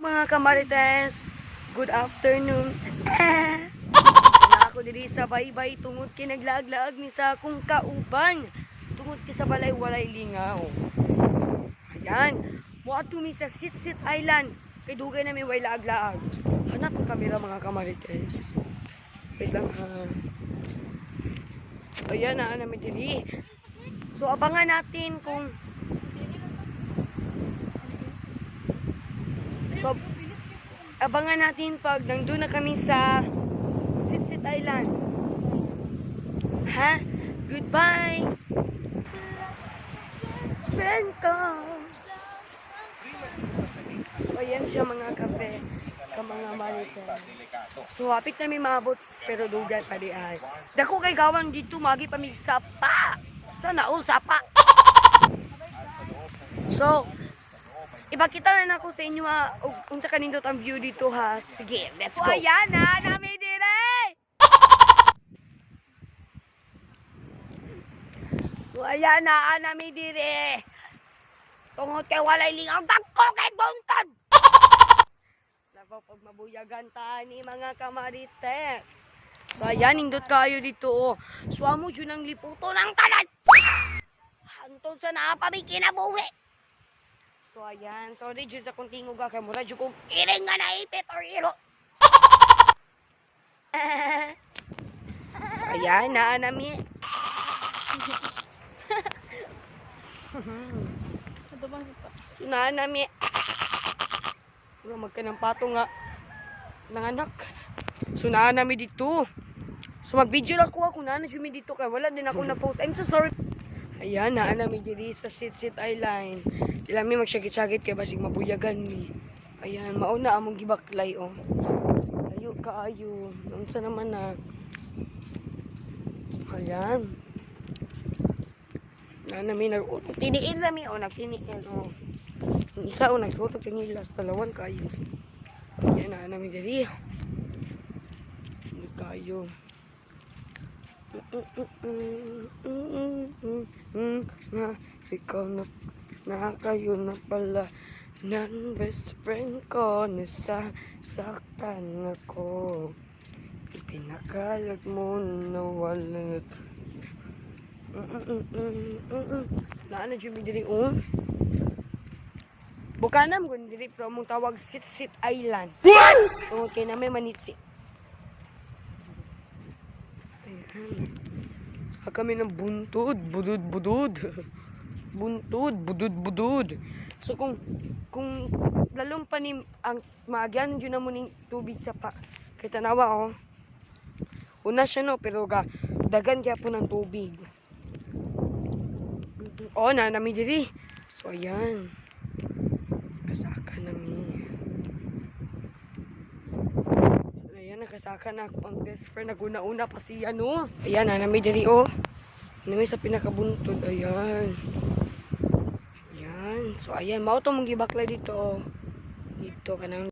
Mga kamarites, good afternoon. Na ako diri sa baybay tungod kay naglaag-laag ni sa akong kauban. Tungod kay sa balay walay lingaw. Ayan, moadto mi sa Sitsit Island. Kay dugay na mi way laag-laag. Hanap ang kamera mga kamarites. Wait lang ha. Ayan na namin diri. So abangan natin kung abangan natin pag nandun na kami sa Sitsit Island. Ha? Goodbye! Friend ko! So, ayan siya mga kape. Ka mga marites. So, hapit na may maabot. Pero dugan pa di ay. Dako kay gawang dito, magi pa may sapa. Sana all sapa. So, ipakita na ako sa inyo kung sa kanindot ang view dito ha. Sige, let's go. Ayan na, nami dire! Ayan na, nami dire. Tungod kay walay lingaw, dagko kay buntod! Labaw pag mabuyagan ta ni mga kamarites. So ayan, indot kayo dito. Oh. So amo dyan ang liputo ng tanan. Hantod sa naapami kinabuhi. So ayan, sorry dyan sa kung tingog kay mura dyan kong iring nga naipit or iro. So ayan, naanami. So naanami. Magkanang pato nga nanganak. So naanami dito. So mag-video lang ko ako na sumi dito kay wala din ako na-post. I'm so sorry. Ayan, naanami diri sa Sitsit Island. Ilami magsagit-sagit kay basig mabuyagan mi. Ayan, mauna among gibaklay oh. Ayo kaayo. Unsa naman na. Ayan. Naanami tiniil nami oh, nagtiniil oh. Yung isa o nagsutok sa ngilas, talawan kayo. Ayan, naanami diri. Hindi kayo. Ikaw na kayo na pala ng best friend ko. Nasasaktan ako. Ipinakalat mo na wala. Naana dyan diri o. Bukanam kung dili pero mong tawag Sitsit Island. What? Okay na may manitsi. Ayan. Saka kami ng buntod, budod. Buntod, budod. So kung lalong pa ni ang maagyan dyan na mo ning tubig sa pa. Kay tanawa oh. Una siya no pero dagan kaya po ng tubig. Oh, nami diri. So ayan. Kasaka nami. So ayan, nakasaka na ako ang best friend. Naguna-una pa siya no. Ayan, nami diri oh. Nami sa pinakabuntod. Ayan. Ayan. So ayan, mao to mong gibaklay dito oh. Dito kanang